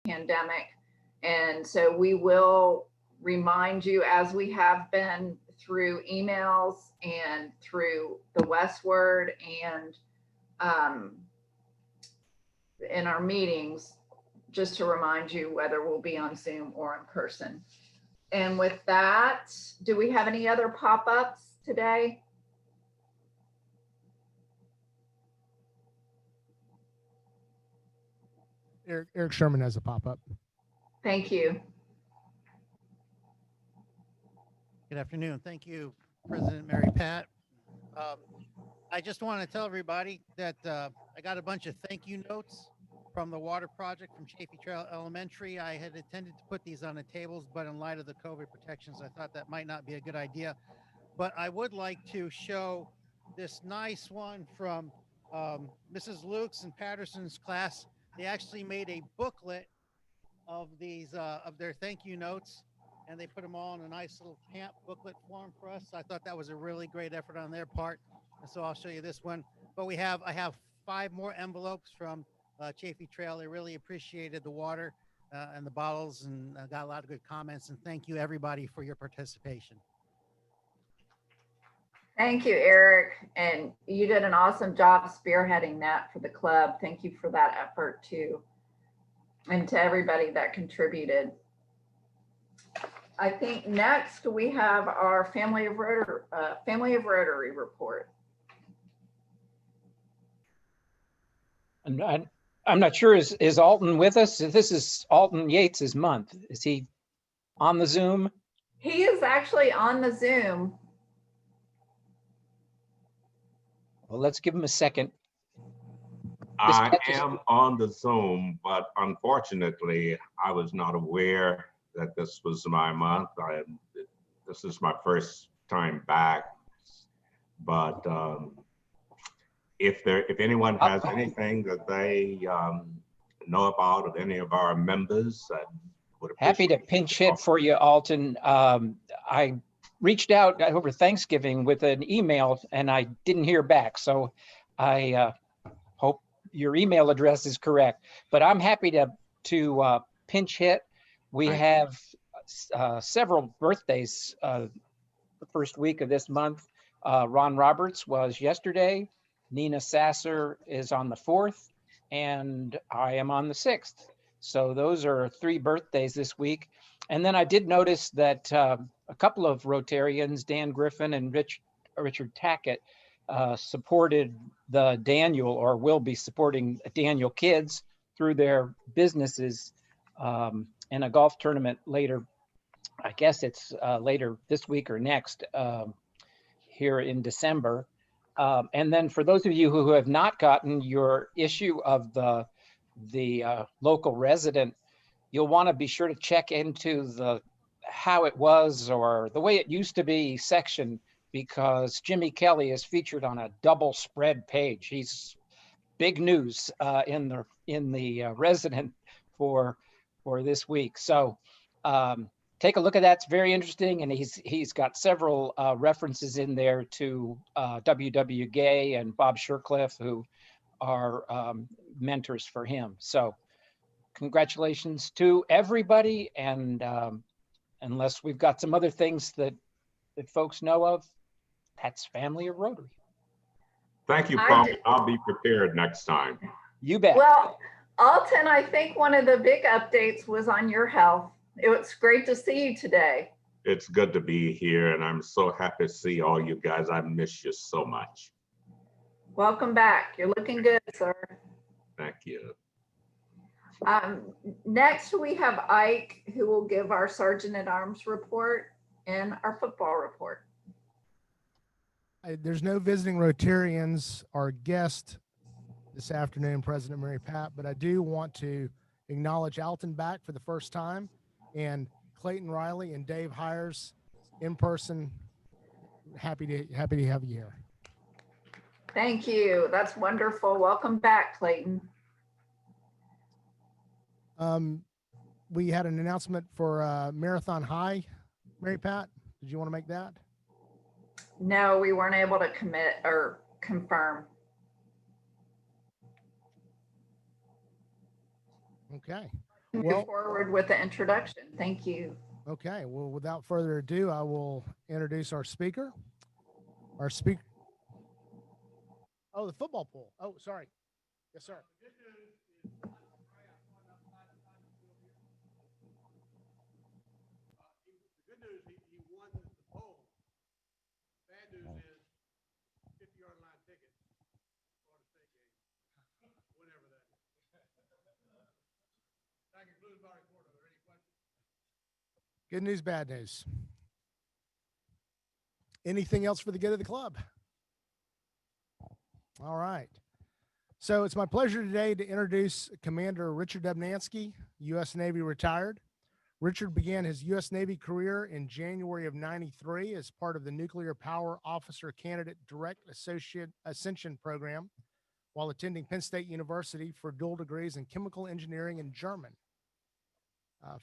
pandemic. And so we will remind you, as we have been through emails and through the Westward and in our meetings, just to remind you whether we'll be on Zoom or in person. And with that, do we have any other pop-ups today? Eric Sherman has a pop-up. Thank you. Good afternoon. Thank you, President Mary Pat. I just want to tell everybody that I got a bunch of thank you notes from the water project from Chafee Trail Elementary. I had intended to put these on the tables, but in light of the COVID protections, I thought that might not be a good idea. But I would like to show this nice one from Mrs. Lukes and Patterson's class. They actually made a booklet of these of their thank you notes, and they put them all in a nice little booklet form for us. So I thought that was a really great effort on their part. And so I'll show you this one. But I have 5 more envelopes from Chafee Trail. They really appreciated the water and the bottles, and got a lot of good comments. And thank you everybody for your participation. Thank you, Eric. And you did an awesome job spearheading that for the club. Thank you for that effort too. And to everybody that contributed. I think next we have our Family of Rotary report. And I'm not sure, is Alton with us? This is Alton Yates's month. Is he on the Zoom? He is actually on the Zoom. Well, let's give him a second. I am on the Zoom, but unfortunately, I was not aware that this was my month. This is my first time back, but if anyone has anything that they know about of any of our members, I would happy to pinch hit for you, Alton. I reached out over Thanksgiving with an email and I didn't hear back. So I hope your email address is correct, but I'm happy to pinch hit. We have several birthdays the first week of this month. Ron Roberts was yesterday. Nina Sasser is on the 4th, and I am on the 6th. So those are 3 birthdays this week. And then I did notice that a couple of Rotarians, Dan Griffin and Richard Tackett, supported the Daniel, or will be supporting Daniel kids through their businesses in a golf tournament later. I guess it's later this week or next here in December. And then for those of you who have not gotten your issue of the local resident, you'll want to be sure to check into the how it was or the way it used to be section, because Jimmy Kelly is featured on a double spread page. He's big news in the resident for this week. So take a look at that. It's very interesting, and he's got several references in there to W.W. Gay and Bob Shercliffe, who are mentors for him. So congratulations to everybody, and unless we've got some other things that folks know of, that's Family of Rotary. Thank you, Paul. I'll be prepared next time. You bet. Well, Alton, I think one of the big updates was on your health. It was great to see you today. It's good to be here, and I'm so happy to see all you guys. I miss you so much. Welcome back. You're looking good, sir. Thank you. Next, we have Ike, who will give our Sergeant at Arms report and our football report. There's no visiting Rotarians or guest this afternoon, President Mary Pat, but I do want to acknowledge Alton back for the first time, and Clayton Riley and Dave Hires in person. Happy to have you here. Thank you. That's wonderful. Welcome back, Clayton. We had an announcement for Marathon High. Mary Pat, did you want to make that? No, we weren't able to commit or confirm. Okay. Move Well, forward with the introduction. Thank you. okay. Well, without further ado, I will introduce our speaker. Our speaker. Oh, the football pool. Oh, sorry. Yes, sir. The good news, he won the poll. Bad news is 50-yard line tickets, Florida State game, whatever that is. That concludes my report. Are there any questions? Good news, bad news. Anything else for the good of the club? All right. So it's my pleasure today to introduce Commander Richard Dubnansky, U.S. Navy retired. Richard began his U.S. Navy career in January of '93 as part of the Nuclear Power Officer Candidate Direct Associate Ascension Program while attending Penn State University for dual degrees in chemical engineering and German.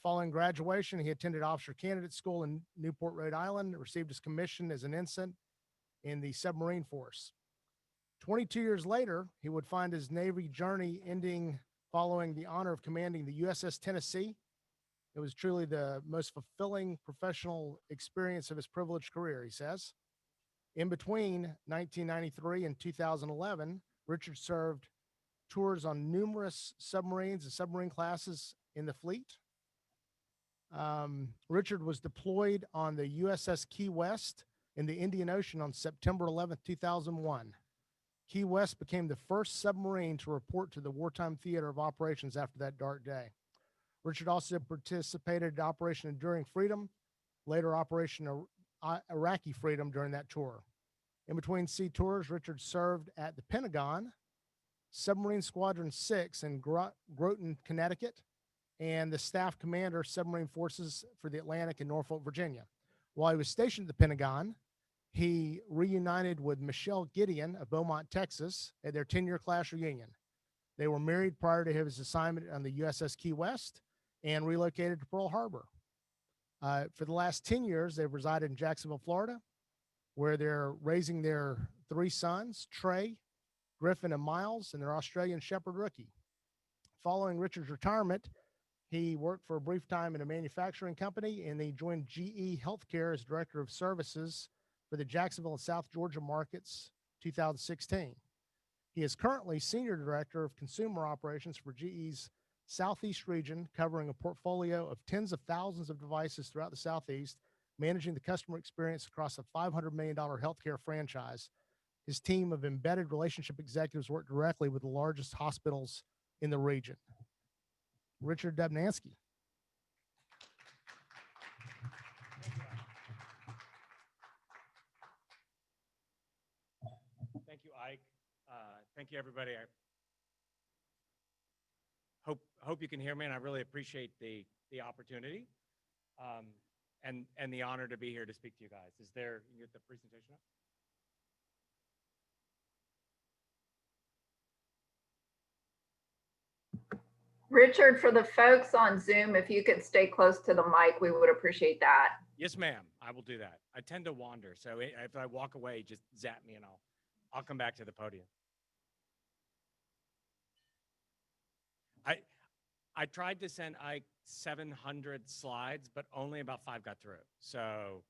Following graduation, he attended Officer Candidate School in Newport, Rhode Island, received his commission as an ensign in the submarine force. 22 years later, he would find his Navy journey ending following the honor of commanding the USS Tennessee. It was truly the most fulfilling professional experience of his privileged career, he says. In between 1993 and 2011, Richard served tours on numerous submarines and submarine classes in the fleet. Richard was deployed on the USS Key West in the Indian Ocean on September 11th, 2001. Key West became the first submarine to report to the wartime theater of operations after that dark day. Richard also participated in Operation Enduring Freedom, later Operation Iraqi Freedom during that tour. In between sea tours, Richard served at the Pentagon, Submarine Squadron 6 in Groton, Connecticut, and the Staff Commander, Submarine Forces for the Atlantic in Norfolk, Virginia. While he was stationed at the Pentagon, he reunited with Michelle Gideon of Beaumont, Texas, at their 10-year class reunion. They were married prior to his assignment on the USS Key West and relocated to Pearl Harbor. For the last 10 years, they've resided in Jacksonville, Florida, where they're raising their 3 sons, Trey, Griffin, and Miles, and their Australian Shepherd rookie. Following Richard's retirement, he worked for a brief time in a manufacturing company, and he joined GE Healthcare as Director of Services for the Jacksonville and South Georgia markets 2016. He is currently Senior Director of Consumer Operations for GE's Southeast region, covering a portfolio of tens of thousands of devices throughout the Southeast, managing the customer experience across a $500 million healthcare franchise. His team of embedded relationship executives work directly with the largest hospitals in the region. Richard Dubnansky. Thank you, Ike. Thank you, everybody. I hope you can hear me, and I really appreciate the opportunity and the honor to be here to speak to you guys. Is there, you get the presentation up? Richard, for the folks on Zoom, if you could stay close to the mic, we would appreciate that. Yes, ma'am. I will do that. I tend to wander, so if I walk away, just zap me and I'll come back to the podium. I tried to send Ike 700 slides, but only about 5 got through. So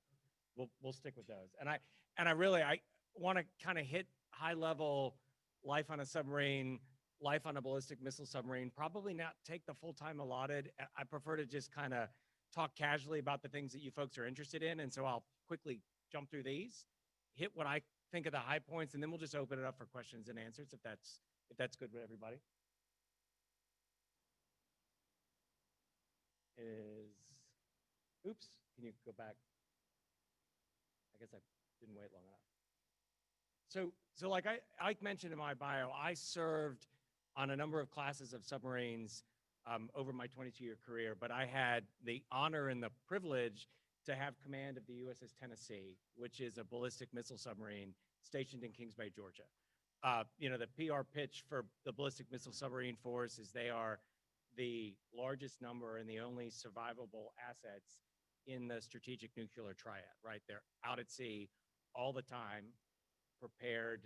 we'll stick with those. And I want to kind of hit high level life on a submarine, life on a ballistic missile submarine, probably not take the full time allotted. I prefer to just kind of talk casually about the things that you folks are interested in. And so I'll quickly jump through these, hit what I think of the high points, and then we'll just open it up for questions and answers if that's good with everybody. Oops, can you go back? I guess I didn't wait long enough. So like Ike mentioned in my bio, I served on a number of classes of submarines over my 22-year career, but I had the honor and the privilege to have command of the USS Tennessee, which is a ballistic missile submarine stationed in Kings Bay, Georgia. The PR pitch for the ballistic missile submarine force is they are the largest number and the only survivable assets in the strategic nuclear triad, right? They're out at sea all the time, prepared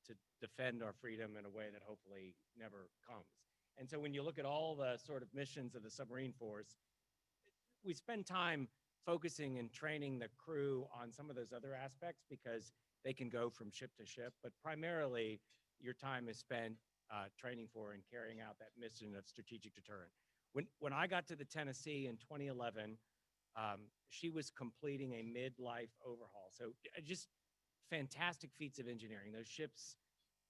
to defend our freedom in a way that hopefully never comes. And so when you look at all the sort of missions of the submarine force, we spend time focusing and training the crew on some of those other aspects because they can go from ship to ship, but primarily your time is spent training for and carrying out that mission of strategic deterrent. When I got to the Tennessee in 2011, she was completing a midlife overhaul. So just fantastic feats of engineering. Those ships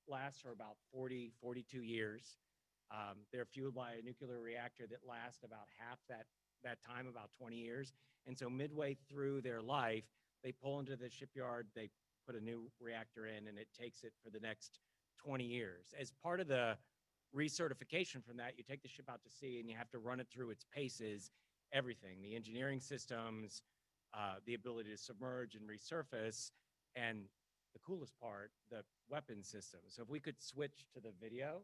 last for about 40, 42 years. They're fueled by a nuclear reactor that lasts about half that time, about 20 years. And so midway through their life, they pull into the shipyard, they put a new reactor in, and it takes it for the next 20 years. As part of the recertification from that, you take the ship out to sea and you have to run it through its paces, everything, the engineering systems, the ability to submerge and resurface, and the coolest part, the weapon system. So if we could switch to the video.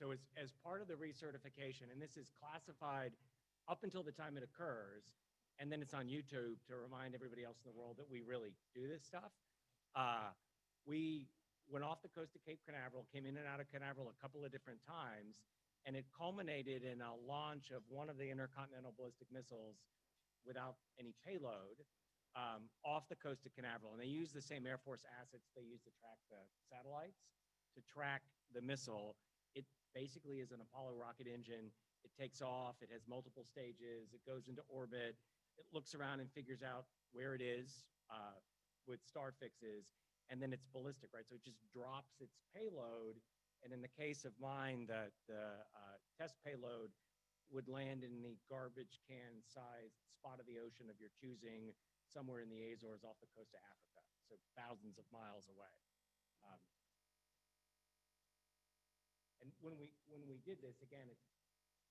So as part of the recertification, and this is classified up until the time it occurs, and then it's on YouTube to remind everybody else in the world that we really do this stuff. We went off the coast of Cape Canaveral, came in and out of Canaveral a couple of different times, and it culminated in a launch of one of the intercontinental ballistic missiles without any payload off the coast of Canaveral. And they use the same Air Force assets they use to track the satellites, to track the missile. It basically is an Apollo rocket engine. It takes off, it has multiple stages, it goes into orbit, it looks around and figures out where it is with star fixes, and then it's ballistic, right? So it just drops its payload. And in the case of mine, the test payload would land in the garbage can sized spot of the ocean of your choosing, somewhere in the Azores off the coast of Africa, so thousands of miles away. And when we did this, again, it's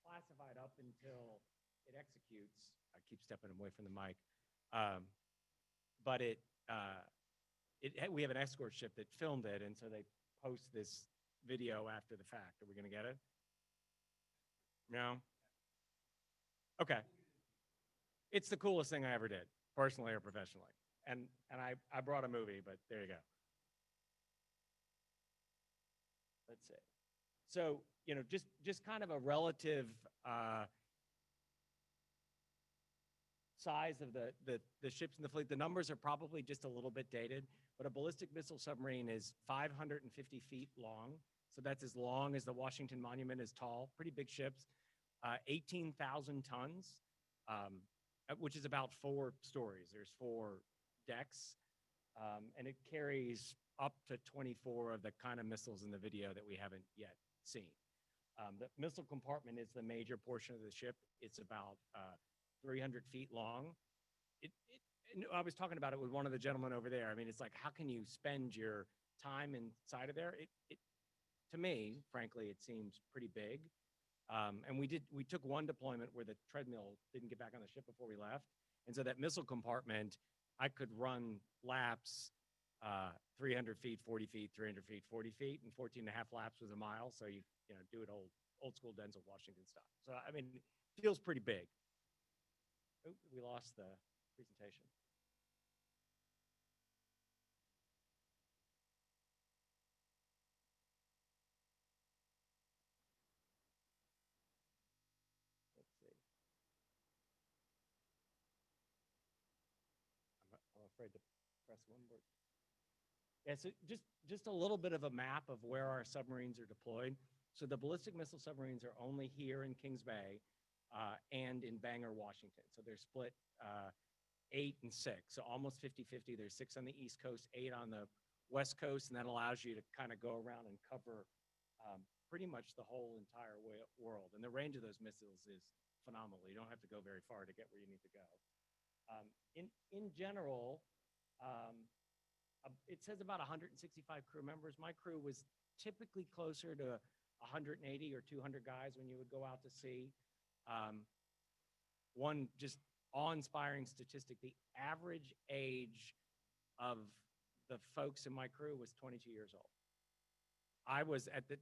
classified up until it executes. I keep stepping away from the mic. But we have an escort ship that filmed it, and so they post this video after the fact. Are we gonna get it? No? Okay. It's the coolest thing I ever did, personally or professionally. And I brought a movie, but there you go. Let's see. So, you know, just kind of a relative size of the ships in the fleet. The numbers are probably just a little bit dated, but a ballistic missile submarine is 550 feet long. So that's as long as the Washington Monument is tall. Pretty big ships. 18,000 tons, which is about 4 stories. There's 4 decks, and it carries up to 24 of the kind of missiles in the video that we haven't yet seen. The missile compartment is the major portion of the ship. It's about 300 feet long. I was talking about it with one of the gentlemen over there. I mean, it's like, how can you spend your time inside of there? To me, frankly, it seems pretty big. And we took one deployment where the treadmill didn't get back on the ship before we left. And so that missile compartment, I could run laps 300 feet, 40 feet, 300 feet, 40 feet, and 14 and a half laps was a mile. So you know, do it old school Denzel Washington style. So, I mean, it feels pretty big. Oh, we lost the presentation. Let's see. I'm afraid to press one word. Yeah, so just a little bit of a map of where our submarines are deployed. So the ballistic missile submarines are only here in Kings Bay and in Bangor, Washington. So they're split 8 and 6, so almost 50-50. There's 6 on the East Coast, 8 on the West Coast, and that allows you to kind of go around and cover pretty much the whole entire world. And the range of those missiles is phenomenal. You don't have to go very far to get where you need to go. In general, it says about 165 crew members. My crew was typically closer to 180 or 200 guys when you would go out to sea. One just awe-inspiring statistic, the average age of the folks in my crew was 22 years old. I was at the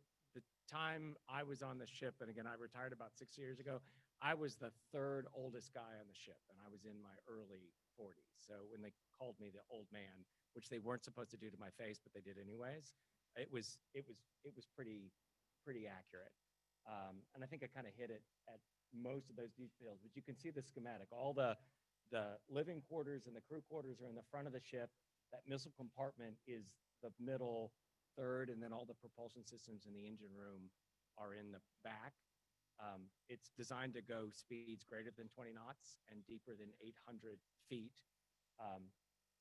time I was on the ship, and again, I retired about 6 years ago, I was the 3rd oldest guy on the ship, and I was in my early 40s. So when they called me the old man, which they weren't supposed to do to my face, but they did anyways, it was pretty accurate. And I think I kind of hit it at most of those details, but you can see the schematic. All the living quarters and the crew quarters are in the front of the ship. That missile compartment is the middle third, and then all the propulsion systems in the engine room are in the back. It's designed to go speeds greater than 20 knots and deeper than 800 feet.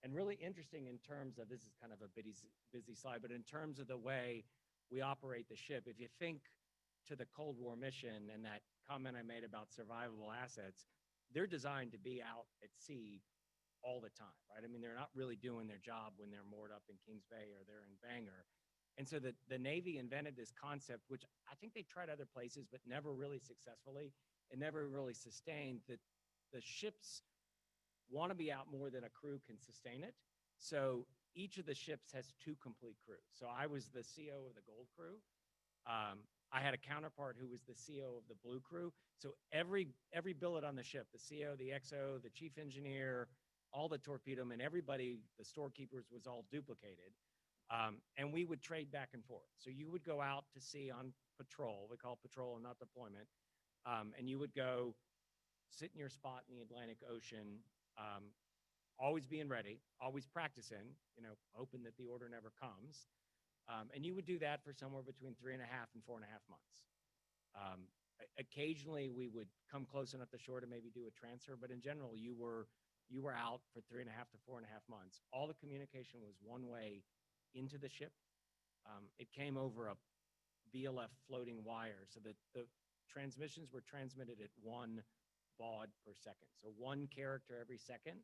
And really interesting in terms of, this is kind of a busy slide, but in terms of the way we operate the ship, if you think to the Cold War mission and that comment I made about survivable assets, they're designed to be out at sea all the time, right? I mean, they're not really doing their job when they're moored up in Kings Bay or they're in Bangor. And so the Navy invented this concept, which I think they tried other places, but never really successfully and never really sustained, that the ships want to be out more than a crew can sustain it. So each of the ships has 2 complete crews. So I was the CO of the gold crew. I had a counterpart who was the CO of the blue crew. So every billet on the ship, the CO, the XO, the chief engineer, all the torpedo men, everybody, the storekeepers, was all duplicated. And we would trade back and forth. So you would go out to sea on patrol. We call it patrol and not deployment. And you would go sit in your spot in the Atlantic Ocean, always being ready, always practicing, hoping that the order never comes. And you would do that for somewhere between 3.5 and 4.5 months. Occasionally, we would come close enough to shore to maybe do a transfer, but in general, you were out for 3.5 to 4.5 months. All the communication was one way into the ship. It came over a VLF floating wire, so that the transmissions were transmitted at 1 baud per second. So 1 character every second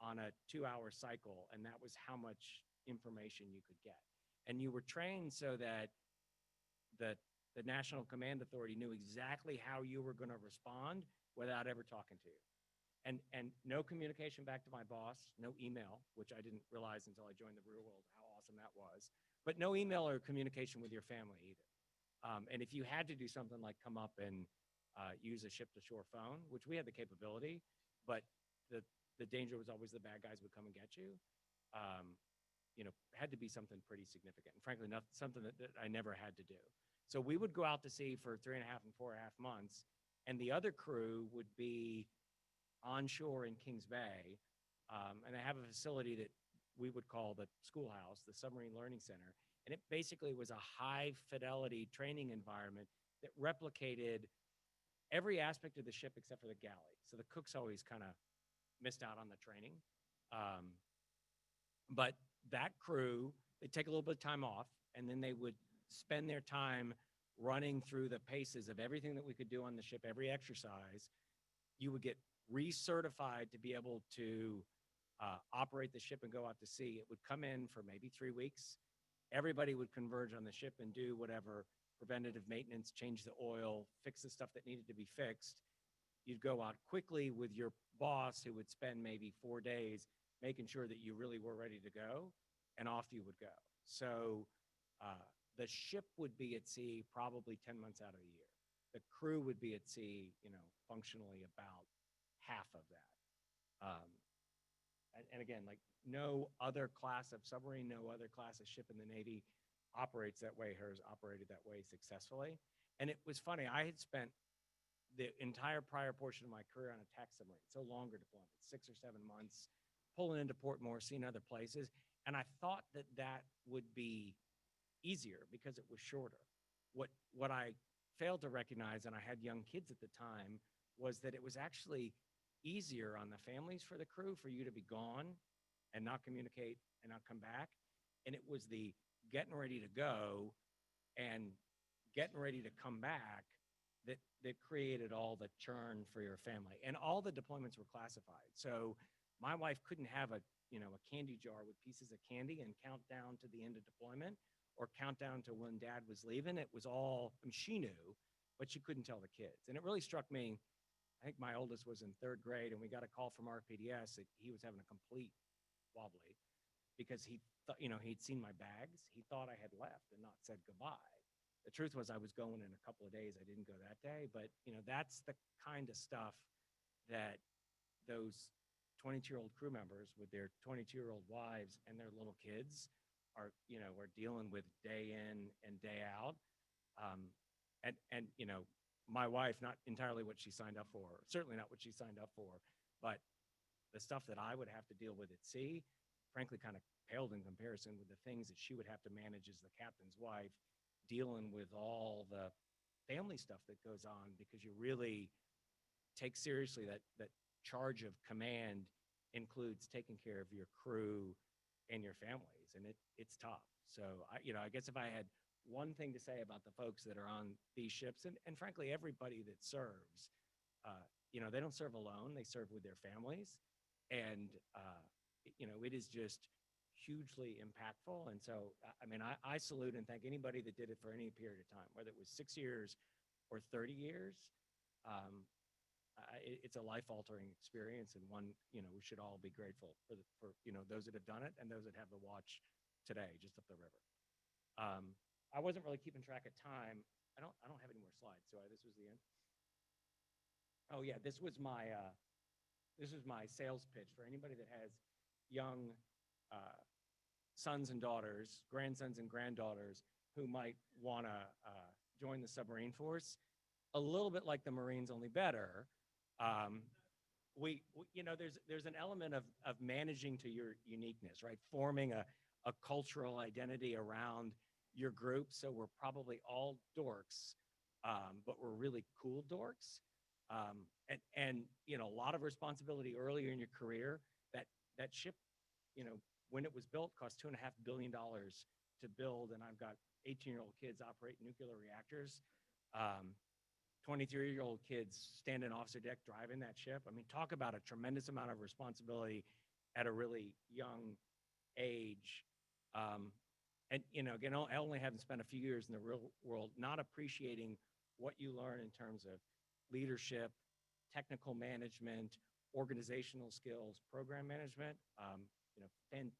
on a 2-hour cycle, and that was how much information you could get. And you were trained so that the National Command Authority knew exactly how you were going to respond without ever talking to you. And no communication back to my boss, no email, which I didn't realize until I joined the real world how awesome that was, but no email or communication with your family either. And if you had to do something like come up and use a ship-to-shore phone, which we had the capability, but the danger was always the bad guys would come and get you, had to be something pretty significant. And frankly, not something that I never had to do. So we would go out to sea for 3.5 and 4.5 months, and the other crew would be onshore in Kings Bay. And they have a facility that we would call the schoolhouse, the Submarine Learning Center. And it basically was a high fidelity training environment that replicated every aspect of the ship except for the galley. So the cooks always kind of missed out on the training. But that crew, they'd take a little bit of time off, and then they would spend their time running through the paces of everything that we could do on the ship, every exercise. You would get recertified to be able to operate the ship and go out to sea. It would come in for maybe 3 weeks. Everybody would converge on the ship and do whatever preventative maintenance, change the oil, fix the stuff that needed to be fixed. You'd go out quickly with your boss, who would spend maybe 4 days making sure that you really were ready to go, and off you would go. So the ship would be at sea probably 10 months out of the year. The crew would be at sea, functionally about half of that. And again, like no other class of submarine, no other class of ship in the Navy operates that way. Hers operated that way successfully. And it was funny, I had spent the entire prior portion of my career on attack submarine, so longer deployments, 6 or 7 months, pulling into Portmore, seeing other places. And I thought that that would be easier because it was shorter. What I failed to recognize, and I had young kids at the time, was that it was actually easier on the families for the crew for you to be gone and not communicate and not come back. And it was the getting ready to go and getting ready to come back that created all the churn for your family. And all the deployments were classified. So my wife couldn't have a candy jar with pieces of candy and count down to the end of deployment or count down to when dad was leaving. It was all, she knew, but she couldn't tell the kids. And it really struck me. I think my oldest was in 3rd grade, and we got a call from RPDS that he was having a complete wobbly because he thought, he'd seen my bags. He thought I had left and not said goodbye. The truth was I was going in a couple of days. I didn't go that day, but that's the kind of stuff that those 22-year-old crew members with their 22-year-old wives and their little kids we're dealing with day in and day out. And my wife, not entirely what she signed up for, certainly not what she signed up for, but the stuff that I would have to deal with at sea, frankly, kind of paled in comparison with the things that she would have to manage as the captain's wife, dealing with all the family stuff that goes on, because you really take seriously that charge of command includes taking care of your crew and your families, and it's tough. So I guess if I had one thing to say about the folks that are on these ships, and frankly everybody that serves, they don't serve alone, they serve with their families, and it is just hugely impactful. And so I salute and thank anybody that did it for any period of time, whether it was 6 years or 30 years. It's a life-altering experience, and one we should all be grateful for those that have done it and those that have the watch today just up the river. I wasn't really keeping track of time. I don't have any more slides, so this was the end. Oh yeah, this was my sales pitch for anybody that has young sons and daughters, grandsons and granddaughters who might want to join the submarine force. A little bit like the Marines, only better. There's an element of managing to your uniqueness, right? Forming a cultural identity around your group. So we're probably all dorks, but we're really cool dorks. And a lot of responsibility earlier in your career. That ship, when it was built, cost $2.5 billion to build, and I've got 18-year-old kids operating nuclear reactors. 23-year-old kids standing officer deck driving that ship. Talk about a tremendous amount of responsibility at a really young age. And again, I only haven't spent a few years in the real world, not appreciating what you learn in terms of leadership, technical management, organizational skills, program management. And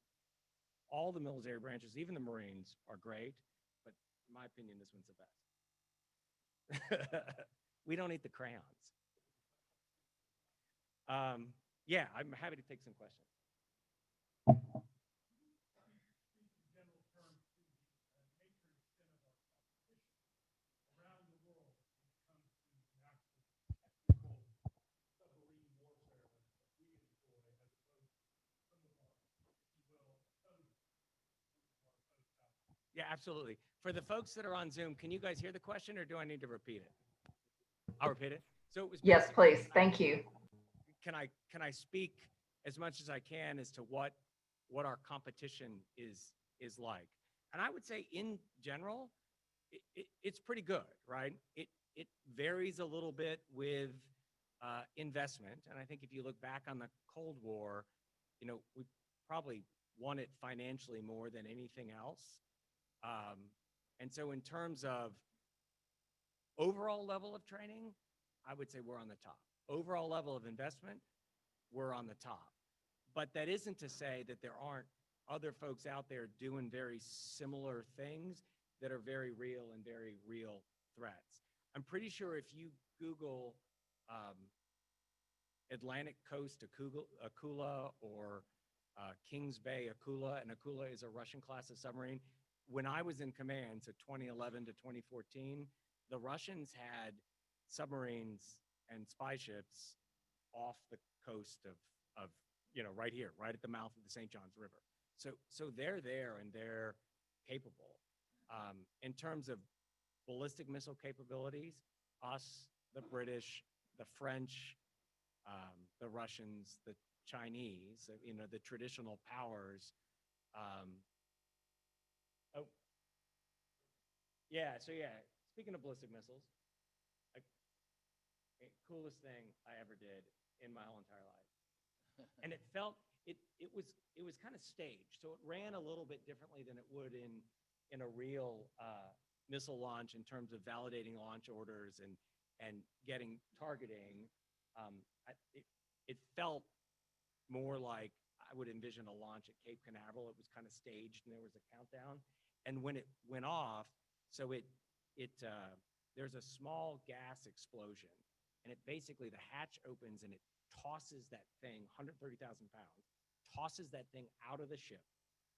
all the military branches, even the Marines, are great, but in my opinion, this one's the best. We don't eat the crayons. Yeah, I'm happy to take some questions. Yeah, absolutely. For the folks that are on Zoom, can you guys hear the question, or do I need to repeat it? I'll repeat it. So it was Yes, please. Thank you. Can I speak as much as I can as to what our competition is like? And I would say in general, it's pretty good, right? It varies a little bit with investment. And I think if you look back on the Cold War, we probably won it financially more than anything else. And so in terms of overall level of training, I would say we're on the top. Overall level of investment, we're on the top. But that isn't to say that there aren't other folks out there doing very similar things that are very real and very real threats. I'm pretty sure if you Google Atlantic Coast Akula or Kings Bay Akula, and Akula is a Russian class of submarine. When I was in command, so 2011 to 2014, the Russians had submarines and spy ships off the coast of right here, right at the mouth of the St. Johns River. So they're there and they're capable. In terms of ballistic missile capabilities, us, the British, the French, the Russians, the Chinese, the traditional powers. Speaking of ballistic missiles, coolest thing I ever did in my whole entire life. And it was kind of staged. So it ran a little bit differently than it would in a real missile launch in terms of validating launch orders and getting targeting. It felt more like I would envision a launch at Cape Canaveral. It was kind of staged and there was a countdown. And when it went off, so there's a small gas explosion, and it basically, the hatch opens and it tosses that thing, 130,000 pounds, tosses that thing out of the ship,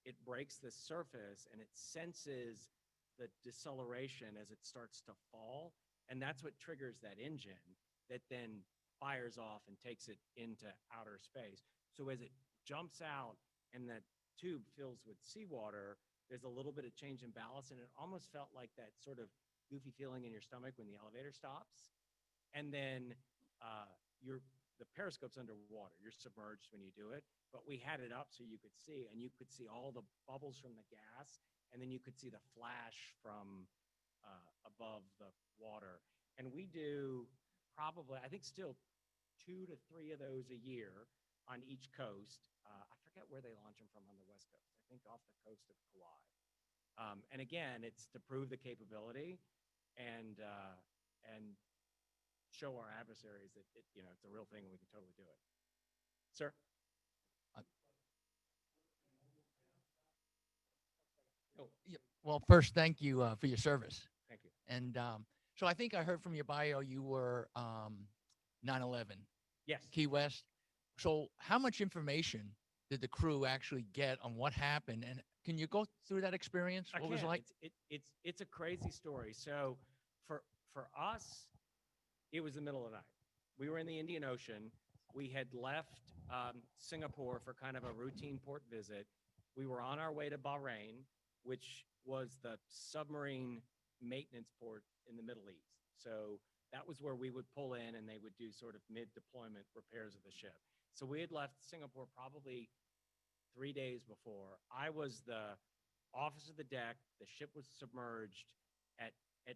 it breaks the surface and it senses the deceleration as it starts to fall. And that's what triggers that engine that then fires off and takes it into outer space. So as it jumps out and that tube fills with seawater, there's a little bit of change in ballast, and it almost felt like that sort of goofy feeling in your stomach when the elevator stops. And then the periscope's underwater. You're submerged when you do it, but we had it up so you could see, and you could see all the bubbles from the gas, and then you could see the flash from above the water. And we do probably, I think, still 2 to 3 of those a year on each coast. I forget where they launch them from on the West Coast. I think off the coast of Kauai. And again, it's to prove the capability and show our adversaries that it's a real thing and we can totally do it. Sir? Oh, yeah. Well, first, thank you for your service. Thank you. And so I think I heard from your bio you were 9/11 Yes. Key West. So how much information did the crew actually get on what happened? And can you go through that experience? What was it like? It's a crazy story. So for us, it was the middle of the night. We were in the Indian Ocean. We had left Singapore for kind of a routine port visit. We were on our way to Bahrain, which was the submarine maintenance port in the Middle East. So that was where we would pull in and they would do sort of mid-deployment repairs of the ship. So we had left Singapore probably 3 days before. I was the officer of the deck. The ship was submerged at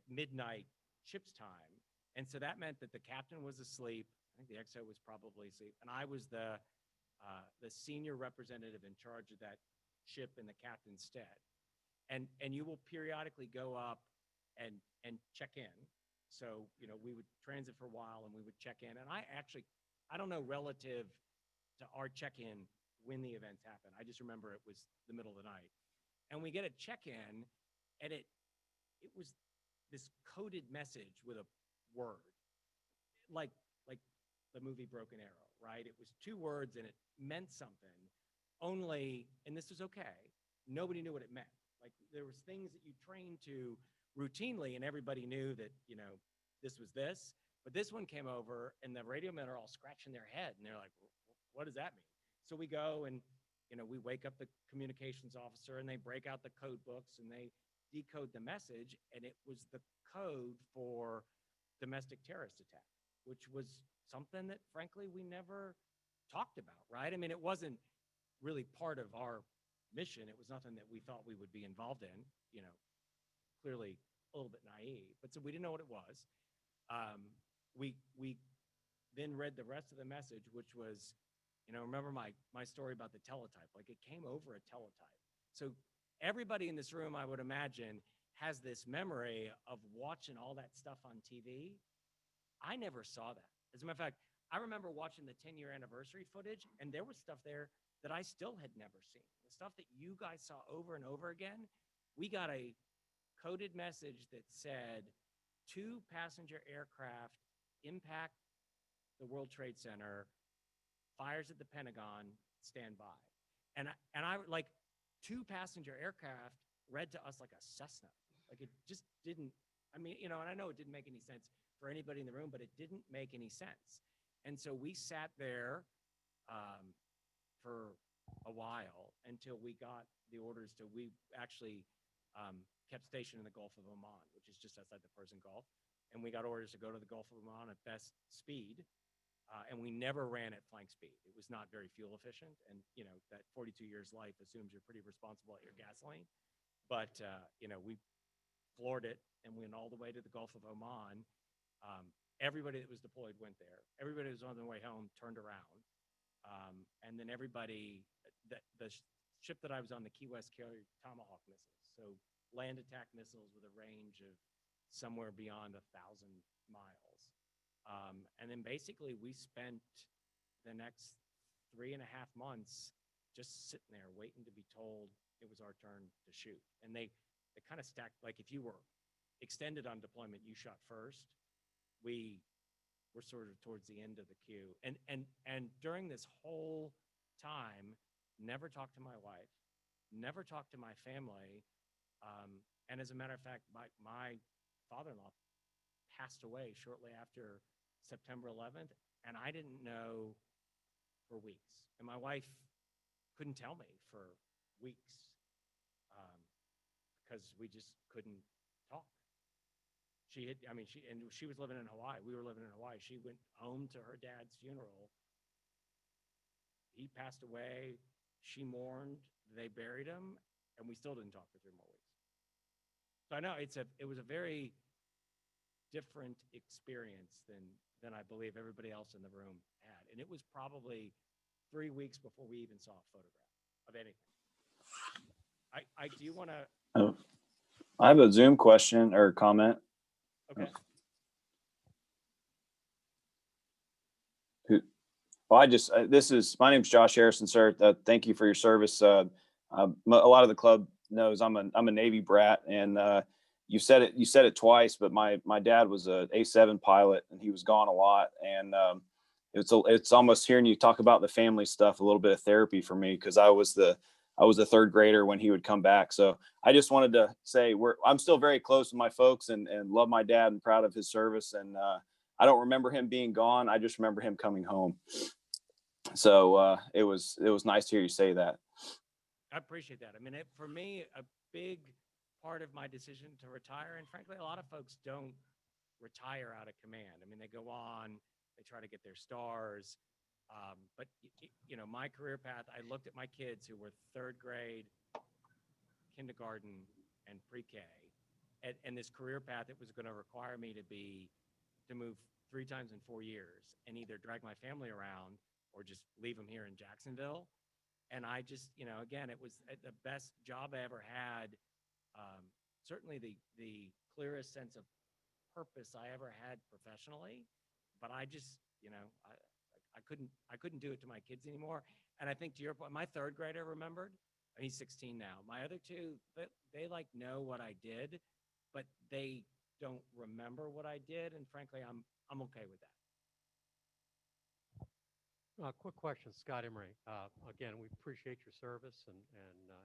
midnight ship's time. And so that meant that the captain was asleep. I think the XO was probably asleep. And I was the senior representative in charge of that ship in the captain's stead. And you will periodically go up and check in. So, we would transit for a while and we would check in. And I don't know relative to our check-in when the events happened. I just remember it was the middle of the night. And we get a check-in and it was this coded message with a word, like the movie Broken Arrow, right? It was 2 words and it meant something only, and this was okay. Nobody knew what it meant. Like there was things that you trained to routinely and everybody knew that, this was this, but this one came over and the radio men are all scratching their head and they're like, what does that mean? So we go and, we wake up the communications officer and they break out the code books and they decode the message. And it was the code for domestic terrorist attack, which was something that frankly, we never talked about, right? I mean, it wasn't really part of our mission. It was nothing that we thought we would be involved in, clearly a little bit naive, but so we didn't know what it was. We then read the rest of the message, which was, remember my story about the teletype, like it came over a teletype. So everybody in this room, I would imagine, has this memory of watching all that stuff on TV. I never saw that. As a matter of fact, I remember watching the 10-year anniversary footage and there was stuff there that I still had never seen. The stuff that you guys saw over and over again, we got a coded message that said 2 passenger aircraft impact the World Trade Center, fires at the Pentagon, stand by. And I like 2 passenger aircraft read to us like a Cessna. Like it just didn't, I mean, and I know it didn't make any sense for anybody in the room, but it didn't make any sense. And so we sat there for a while until we got the orders to, we actually kept stationed in the Gulf of Oman, which is just outside the Persian Gulf. And we got orders to go to the Gulf of Oman at best speed. And we never ran at flank speed. It was not very fuel efficient. And, that 42 years life assumes you're pretty responsible at your gasoline. But, we floored it and went all the way to the Gulf of Oman. Everybody that was deployed went there. Everybody that was on their way home turned around. And then everybody, the ship that I was on, the Key West carried Tomahawk missiles. So land attack missiles with a range of somewhere beyond 1,000 miles. And then basically we spent the next 3.5 months just sitting there waiting to be told it was our turn to shoot. And they kind of stacked, like if you were extended on deployment, you shot first. We were sort of towards the end of the queue. And during this whole time, never talked to my wife, never talked to my family. And as a matter of fact, my father-in-law passed away shortly after September 11th, and I didn't know for weeks. And my wife couldn't tell me for weeks because we just couldn't talk. She was living in Hawaii. We were living in Hawaii. She went home to her dad's funeral. He passed away. She mourned. They buried him, and we still didn't talk for 3 more weeks. So I know it was a very different experience than I believe everybody else in the room had. And it was probably 3 weeks before we even saw a photograph of anything. I do want to. I have a Zoom question or comment. Okay. Well, my name's Josh Harrison, sir. Thank you for your service. A lot of the club knows I'm a Navy brat, and you said it twice, but my dad was a A7 pilot, and he was gone a lot. And it's almost hearing you talk about the family stuff, a little bit of therapy for me, because I was a third grader when he would come back. So I just wanted to say I'm still very close with my folks and love my dad and proud of his service. And I don't remember him being gone. I just remember him coming home. So it was nice to hear you say that. I appreciate that. I mean, for me, a big part of my decision to retire, and frankly, a lot of folks don't retire out of command. I mean, they go on, they try to get their stars. But my career path, I looked at my kids who were third grade, kindergarten, and pre-K, and this career path, it was going to require me to move 3 times in 4 years and either drag my family around or just leave them here in Jacksonville. And I just, again, it was the best job I ever had. Certainly the clearest sense of purpose I ever had professionally, but I just, I couldn't do it to my kids anymore. And I think to your point, my third grader remembered. He's 16 now. My other two, they like know what I did, but they don't remember what I did. And frankly, I'm okay with that. Quick question, Scott Emery. Again, we appreciate your service and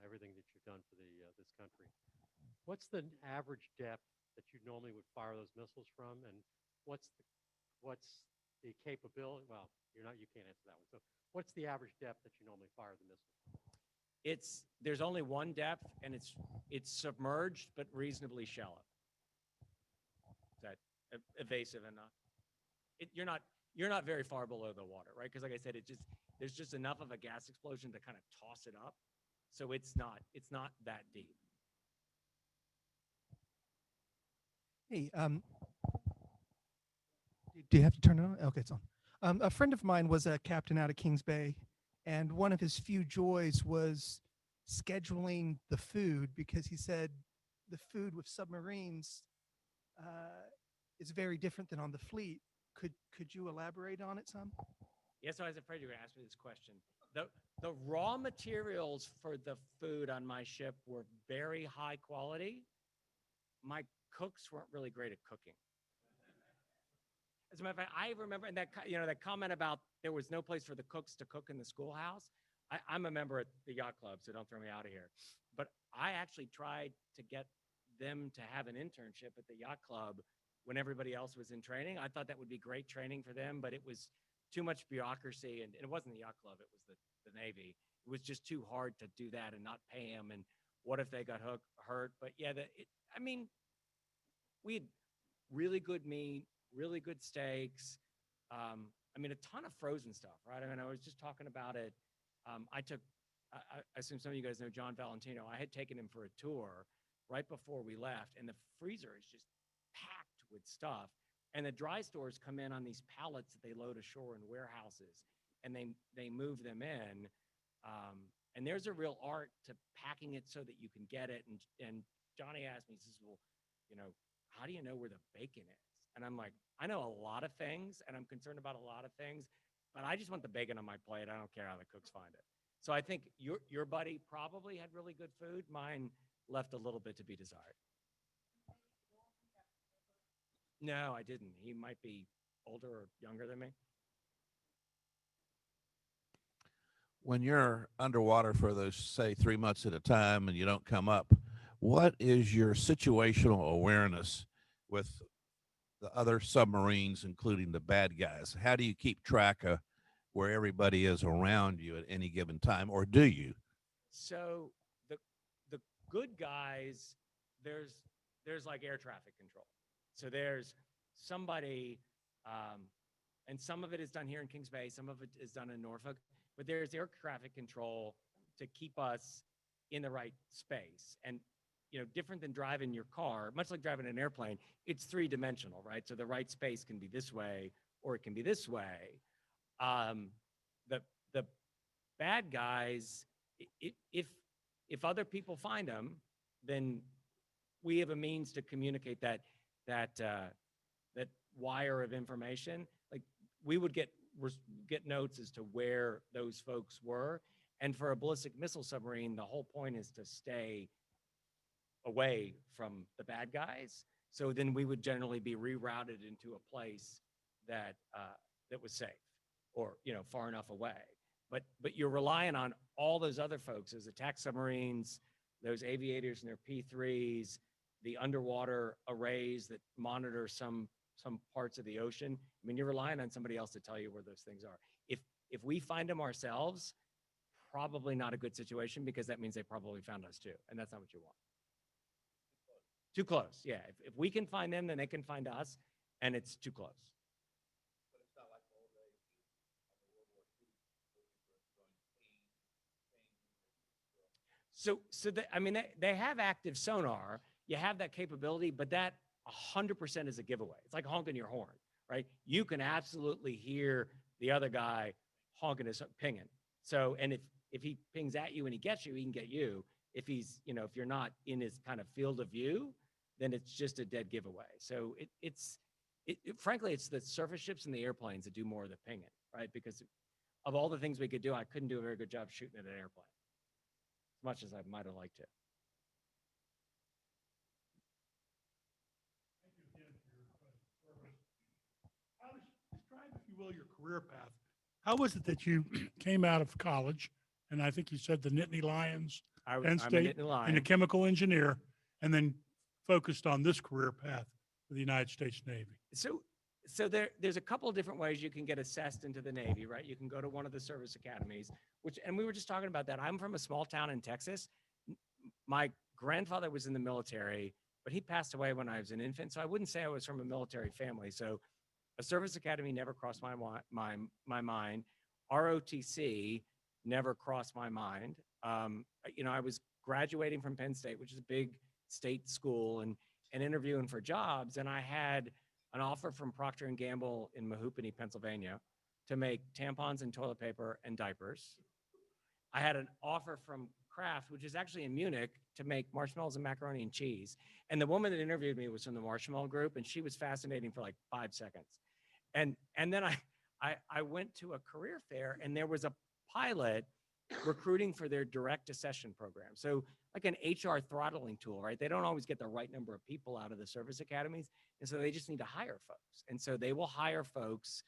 everything that you've done for this country. What's the average depth that you normally would fire those missiles from, and what's the capability? Well, you can't answer that one. So, what's the average depth that you normally fire the missiles? There's only one depth, and it's submerged but reasonably shallow. Is that evasive enough? You're not very far below the water, right? Because like I said, there's just enough of a gas explosion to kind of toss it up. So it's not that deep. Hey, do you have to turn it on? Okay, it's on. A friend of mine was a captain out of Kings Bay, and one of his few joys was scheduling the food, because he said the food with submarines is very different than on the fleet. Could you elaborate on it some? Yes, I was afraid you were going to ask me this question. The raw materials for the food on my ship were very high quality. My cooks weren't really great at cooking. As a matter of fact, I remember, and that comment about there was no place for the cooks to cook in the schoolhouse. I'm a member at the yacht club, so don't throw me out of here. But I actually tried to get them to have an internship at the yacht club when everybody else was in training. I thought that would be great training for them, but it was too much bureaucracy, and it wasn't the yacht club, it was the Navy. It was just too hard to do that and not pay them, and what if they got hurt? But yeah, we had really good meat, really good steaks. A ton of frozen stuff, right? I was just talking about it. I assume some of you guys know John Valentino. I had taken him for a tour right before we left, and the freezer is just packed with stuff. And the dry stores come in on these pallets that they load ashore in warehouses, and they move them in. And there's a real art to packing it so that you can get it. And Johnny asked me, he says, well, how do you know where the bacon is? And I'm like, I know a lot of things, and I'm concerned about a lot of things, but I just want the bacon on my plate. I don't care how the cooks find it. So I think your buddy probably had really good food. Mine left a little bit to be desired. No, I didn't. He might be older or younger than me. when you're underwater for those, say, 3 months at a time and you don't come up, what is your situational awareness with the other submarines, including the bad guys? How do you keep track of where everybody is around you at any given time, or do you? So the good guys, there's like air traffic control. So there's somebody, and some of it is done here in Kings Bay, some of it is done in Norfolk, but there's air traffic control to keep us in the right space. And different than driving your car, much like driving an airplane, it's three-dimensional, right? So the right space can be this way or it can be this way. The bad guys, if other people find them, then we have a means to communicate that wire of information. Like we would get notes as to where those folks were. And for a ballistic missile submarine, the whole point is to stay away from the bad guys. So then we would generally be rerouted into a place that was safe or far enough away. But you're relying on all those other folks, those attack submarines, those aviators and their P3s, the underwater arrays that monitor some parts of the ocean. I mean, you're relying on somebody else to tell you where those things are. If we find them ourselves, probably not a good situation, because that means they probably found us too, and that's not what you want. Too close, yeah. If we can find them, then they can find us, and it's too close. So they have active sonar. You have that capability, but that 100% is a giveaway. It's like honking your horn, right? You can absolutely hear the other guy honking his pinging. So, and if he pings at you and he gets you, he can get you. If he's, if you're not in his kind of field of view, then it's just a dead giveaway. So frankly, it's the surface ships and the airplanes that do more of the pinging, right? Because of all the things we could do, I couldn't do a very good job shooting at an airplane, as much as I might have liked to. Thank you again for your service. Describe, if you will, your career path. How was it that you came out of college, and I think you said the Nittany Lions, Penn State, and a chemical engineer, and then focused on this career path for the United States Navy? So there's a couple of different ways you can get assessed into the Navy, right? You can go to one of the service academies, and we were just talking about that. I'm from a small town in Texas. My grandfather was in the military, but he passed away when I was an infant. So I wouldn't say I was from a military family. So a service academy never crossed my mind. ROTC never crossed my mind. I was graduating from Penn State, which is a big state school, and interviewing for jobs. And I had an offer from Procter & Gamble in Mahoopany, Pennsylvania, to make tampons and toilet paper and diapers. I had an offer from Kraft, which is actually in Munich, to make marshmallows and macaroni and cheese. And the woman that interviewed me was from the Marshmallow Group, and she was fascinating for like 5 seconds. And then I went to a career fair, and there was a pilot recruiting for their direct accession program. So like an HR throttling tool, right? They don't always get the right number of people out of the service academies. And so they just need to hire folks. And so they will hire folks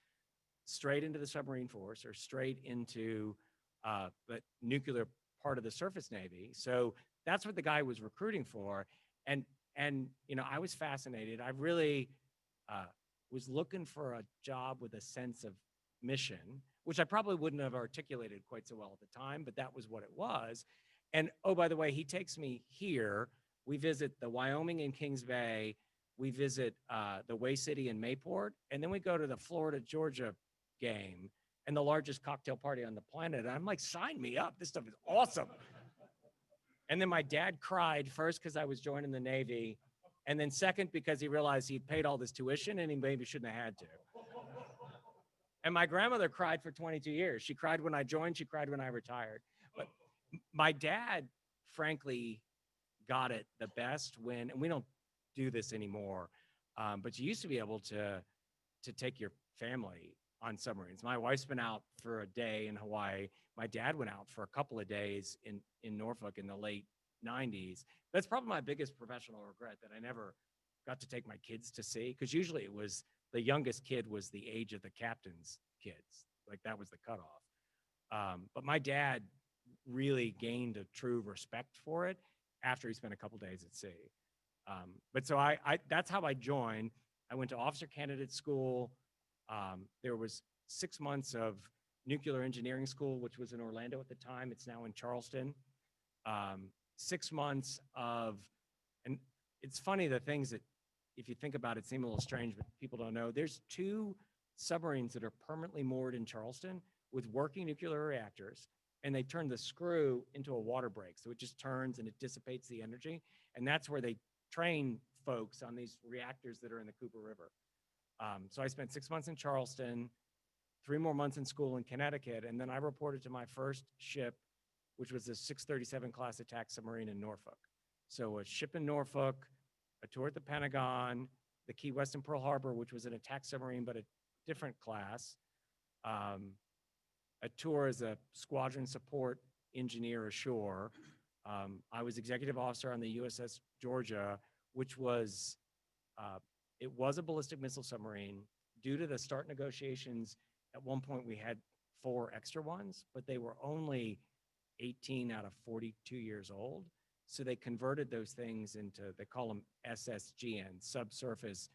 straight into the submarine force or straight into the nuclear part of the surface Navy. So that's what the guy was recruiting for. And I was fascinated. I really was looking for a job with a sense of mission, which I probably wouldn't have articulated quite so well at the time, but that was what it was. And oh, by the way, he takes me here. We visit the Wyoming and Kings Bay. We visit the Way City and Mayport. And then we go to the Florida-Georgia game and the largest cocktail party on the planet. And I'm like, sign me up. This stuff is awesome. And then my dad cried, first because I was joining the Navy, and then second because he realized he'd paid all this tuition and he maybe shouldn't have had to. And my grandmother cried for 22 years. She cried when I joined. She cried when I retired. But my dad, frankly, got it the best when, and we don't do this anymore, but you used to be able to take your family on submarines. My wife's been out for a day in Hawaii. My dad went out for a couple of days in Norfolk in the late 90s. That's probably my biggest professional regret, that I never got to take my kids to sea, because usually it was the youngest kid was the age of the captain's kids. Like that was the cutoff. But my dad really gained a true respect for it after he spent a couple days at sea. But so that's how I joined. I went to officer candidate school. There was 6 months of nuclear engineering school, which was in Orlando at the time. It's now in Charleston. 6 months of, and it's funny, the things that, if you think about it, seem a little strange, but people don't know. There's 2 submarines that are permanently moored in Charleston with working nuclear reactors, and they turn the screw into a water break. So it just turns and it dissipates the energy. And that's where they train folks on these reactors that are in the Cooper River. So I spent 6 months in Charleston, 3 more months in school in Connecticut, and then I reported to my first ship, which was a 637 class attack submarine in Norfolk. So a ship in Norfolk, a tour at the Pentagon, the Key West and Pearl Harbor, which was an attack submarine, but a different class, a tour as a squadron support engineer ashore. I was executive officer on the USS Georgia, which was, it was a ballistic missile submarine. Due to the START negotiations, at one point we had 4 extra ones, but they were only 18 out of 42 years old. So they converted those things into, they call them SSGN, subsurface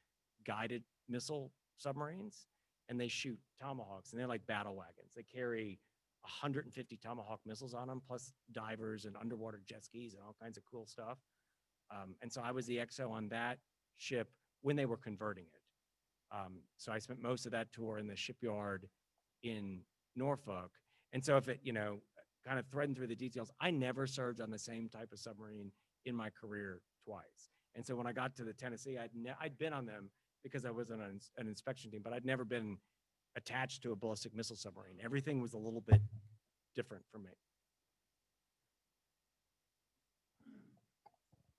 guided missile submarines, and they shoot Tomahawks, and they're like battle wagons. They carry 150 Tomahawk missiles on them, plus divers and underwater jet skis and all kinds of cool stuff. And so I was the XO on that ship when they were converting it. So I spent most of that tour in the shipyard in Norfolk. And so if it, kind of threading through the details, I never served on the same type of submarine in my career twice. And so when I got to the Tennessee, I'd been on them because I was on an inspection team, but I'd never been attached to a ballistic missile submarine. Everything was a little bit different for me.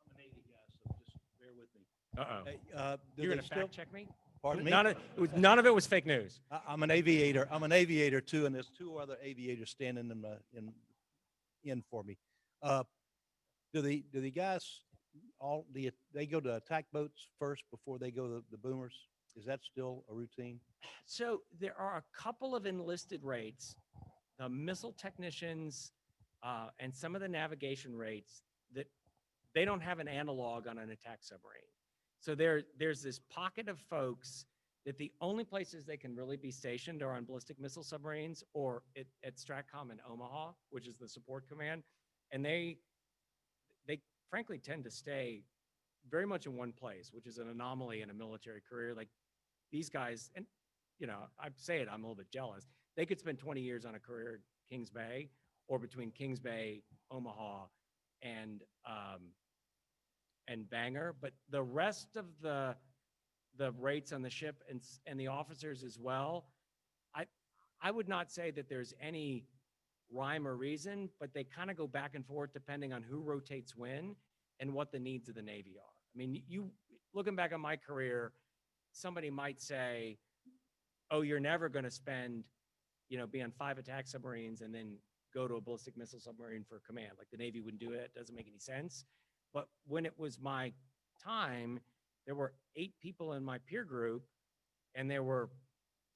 I'm a Navy guy, so just bear with me. Uh-oh. Hey, You're going to fact check me? Pardon me? None of it was fake news. I'm an aviator. I'm an aviator too, and there's 2 other aviators standing in for me. Do the guys they go to attack boats first before they go to the boomers? Is that still a routine? So there are a couple of enlisted rates, the missile technicians, and some of the navigation rates that they don't have an analog on an attack submarine. So there's this pocket of folks that the only places they can really be stationed are on ballistic missile submarines or at STRATCOM in Omaha, which is the support command. And they frankly tend to stay very much in one place, which is an anomaly in a military career. Like these guys, and I say it, I'm a little bit jealous. They could spend 20 years on a career at Kings Bay or between Kings Bay, Omaha, and Bangor, but the rest of the rates on the ship and the officers as well, I would not say that there's any rhyme or reason, but they kind of go back and forth depending on who rotates when and what the needs of the Navy are. I mean, you looking back on my career, somebody might say, oh, you're never going to spend, be on 5 attack submarines and then go to a ballistic missile submarine for command. Like the Navy wouldn't do it. It doesn't make any sense. But when it was my time, there were 8 people in my peer group, and there were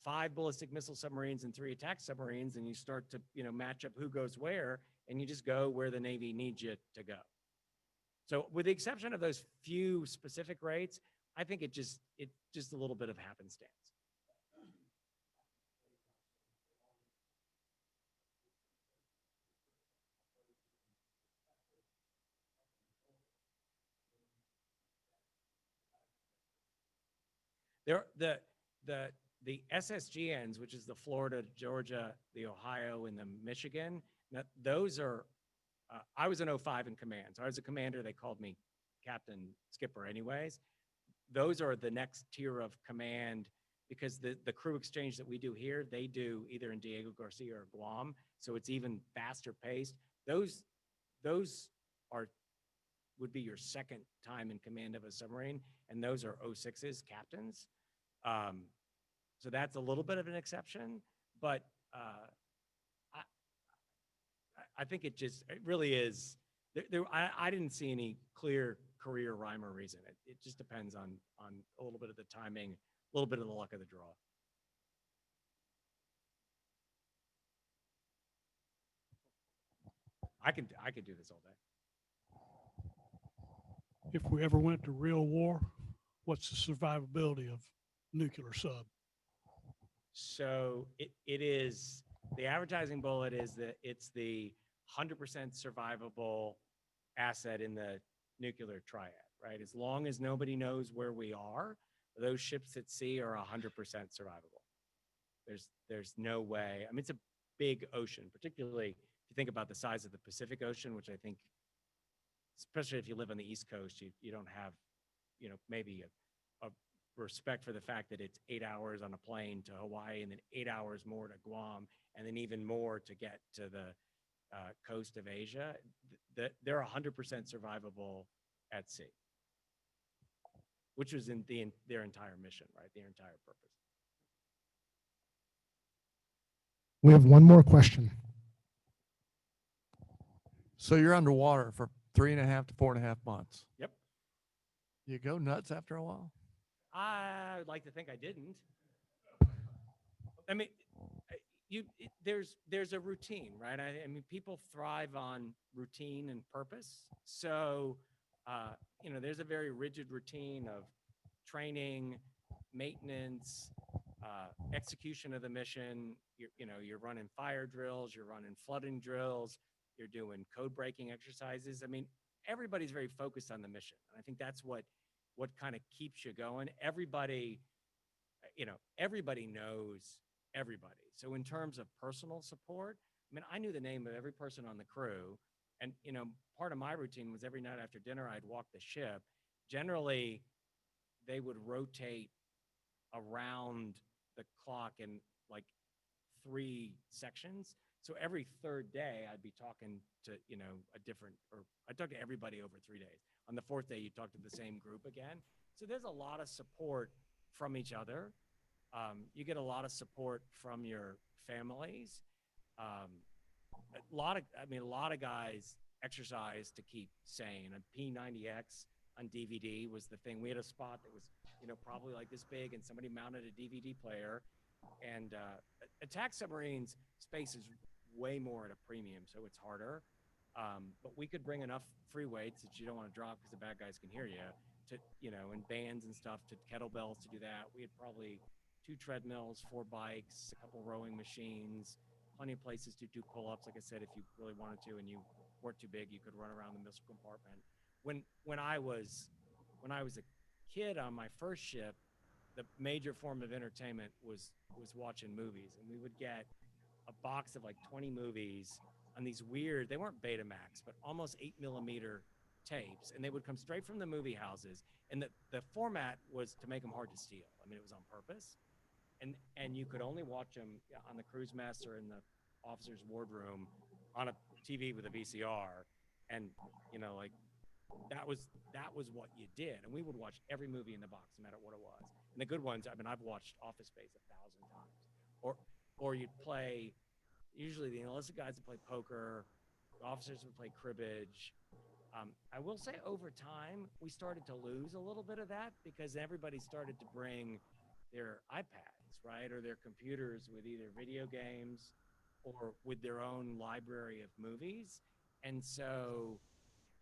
5 ballistic missile submarines and 3 attack submarines, and you start to, match up who goes where, and you just go where the Navy needs you to go. So with the exception of those few specific rates, I think it's just a little bit of happenstance. The SSGNs, which is the Florida, Georgia, the Ohio, and the Michigan, now those are, I was in 05 in command. So I was a commander. They called me Captain Skipper anyways. Those are the next tier of command because the crew exchange that we do here, they do either in Diego Garcia or Guam. So it's even faster paced. Those would be your second time in command of a submarine. And those are 06s, captains. So that's a little bit of an exception, but I think it really is. I didn't see any clear career rhyme or reason. It just depends on a little bit of the timing, a little bit of the luck of the draw. I could do this all day. If we ever went to real war, what's the survivability of nuclear sub? So it is, the advertising bullet is that it's the 100% survivable asset in the nuclear triad, right? As long as nobody knows where we are, those ships at sea are 100% survivable. There's no way. I mean, it's a big ocean, particularly if you think about the size of the Pacific Ocean, which I think, especially if you live on the East Coast, you don't have, maybe a respect for the fact that it's 8 hours on a plane to Hawaii and then 8 hours more to Guam and then even more to get to the coast of Asia. They're 100% survivable at sea, which was in their entire mission, right? Their entire purpose. We have one more question. So you're underwater for 3.5 to 4.5 months. Yep. You go nuts after a while? I would like to think I didn't. I mean, there's a routine, right? I mean, people thrive on routine and purpose. So, there's a very rigid routine of training, maintenance, execution of the mission. You're running fire drills, you're running flooding drills, you're doing code breaking exercises. I mean, everybody's very focused on the mission. And I think that's what kind of keeps you going. Everybody knows everybody. So in terms of personal support, I mean, I knew the name of every person on the crew. And, part of my routine was every night after dinner, I'd walk the ship. Generally, they would rotate around the clock in like 3 sections. So every third day I'd be talking to, I talked to everybody over 3 days. On the 4th day, you talk to the same group again. So there's a lot of support from each other. You get a lot of support from your families. A lot of guys exercise to keep sane. A P90X on DVD was the thing. We had a spot that was, probably like this big, and somebody mounted a DVD player. And attack submarines space is way more at a premium, so it's harder. But we could bring enough free weights that you don't want to drop because the bad guys can hear you, to, and bands and stuff, to kettlebells to do that. We had probably 2 treadmills, 4 bikes, a couple rowing machines, plenty of places to do pull-ups. Like I said, if you really wanted to and you weren't too big, you could run around the missile compartment. When I was a kid on my first ship, the major form of entertainment was watching movies, and we would get a box of like 20 movies on these weird, they weren't Betamax, but almost 8mm tapes, and they would come straight from the movie houses, and the format was to make them hard to steal. I mean, it was on purpose, and you could only watch them on the cruise mess or in the officer's wardroom on a TV with a VCR, and that was what you did. And we would watch every movie in the box, no matter what it was. And the good ones, I mean, I've watched Office Space 1,000 times. Or you'd play, usually the enlisted guys would play poker, the officers would play cribbage. I will say over time, we started to lose a little bit of that because everybody started to bring their iPads, right? Or their computers with either video games or with their own library of movies. And so,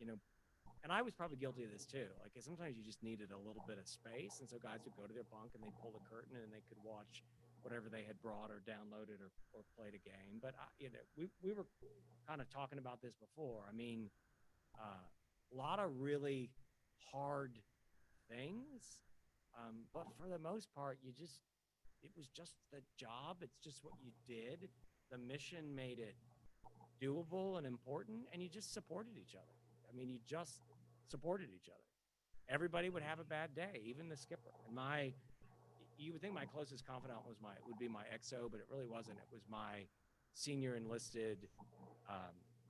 and I was probably guilty of this too. Like sometimes you just needed a little bit of space. And so guys would go to their bunk and they'd pull the curtain and they could watch whatever they had brought or downloaded or played a game. But, we were kind of talking about this before. I mean, a lot of really hard things. But for the most part, it was just the job. It's just what you did. The mission made it doable and important, and you just supported each other. I mean, you just supported each other. Everybody would have a bad day, even the skipper. And you would think my closest confidant would be my XO, but it really wasn't. It was my senior enlisted,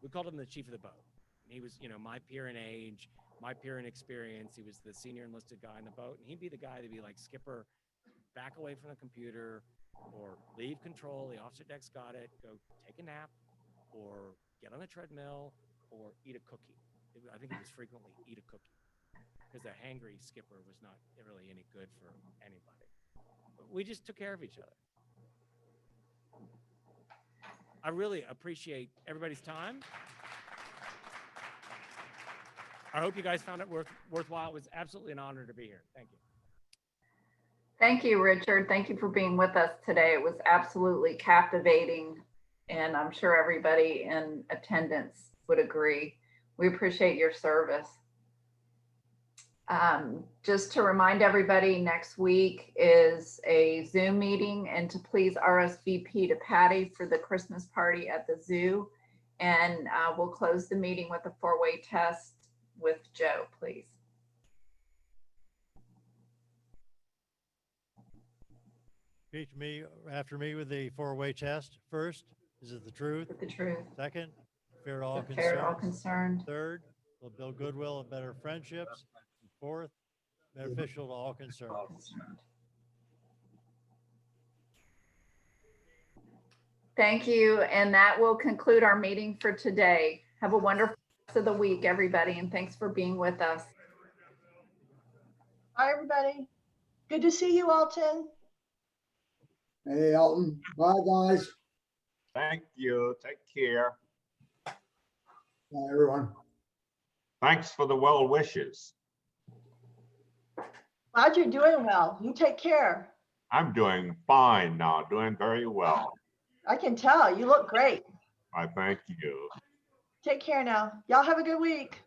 we called him the chief of the boat. And he was, my peer in age, my peer in experience. He was the senior enlisted guy in the boat. And he'd be the guy that'd be like, skipper, back away from the computer, or leave control. The officer deck's got it. Go take a nap, or get on the treadmill, or eat a cookie. I think it was frequently eat a cookie, because a hangry skipper was not really any good for anybody. But we just took care of each other. I really appreciate everybody's time. I hope you guys found it worthwhile. It was absolutely an honor to be here. Thank you. Thank you, Richard. Thank you for being with us today. It was absolutely captivating, and I'm sure everybody in attendance would agree. We appreciate your service. Just to remind everybody, next week is a Zoom meeting, and to please RSVP to Patty for the Christmas party at the zoo. And we'll close the meeting with a 4-way test with Joe, please. Repeat me after me with the 4-way test. First, is it the truth? The truth. Second, fair to all Fair to all concerned. concerned. Third, will build goodwill and better friendships. And fourth, beneficial to all concerned. Thank you. And that will conclude our meeting for today. Have a wonderful rest of the week, everybody, and thanks for being with us. Bye, everybody. Good to see you, Alton. Hey, Alton. Bye, guys. Thank you. Take care. Bye, everyone. Thanks for the well wishes. Glad you're doing well. You take care. I'm doing fine now, doing very well. I can tell. You look great. I thank you. Take care now. Y'all have a good week.